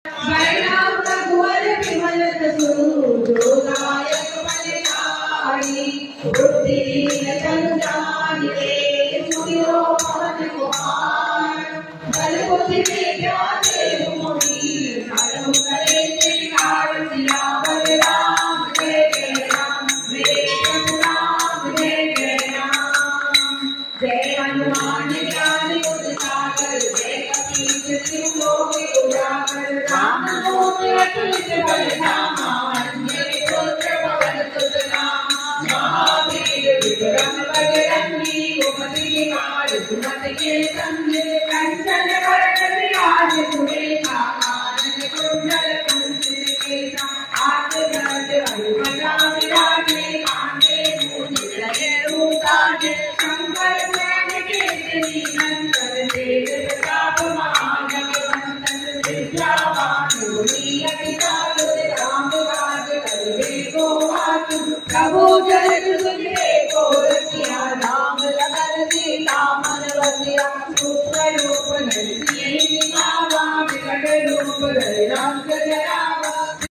बैराम रघुवर विमल जो गायक बलिहारी बुद्धिहीन जन जानिके सुनियो पवन कुमार बल बुद्धि विद्या देव मोहि धर्म करे श्रीकार सियावर राम जय जय राम मेरे प्रभु राम जय जय राम जय हनुमान ज्ञान गुण सागर जय कपीस तिहु लोक उजागर राम दूत अतुलित बल धामा अंजनी पुत्र पवन सुत नामा महावीर विक्रम बजरंगी कुमति निवार सुमति के संग कंचन वरन विराज सुरेशा कानन कुंडल कुंचित केसा हाथ गज हनुमता विराजे कांधे मूंज जय उतारे शंकर स्वयं केसरी नंदन तेज प्रताप महाजगवंदन विद्यावान गुणी अति चातुर राम काज करबे को आतुर प्रभु जय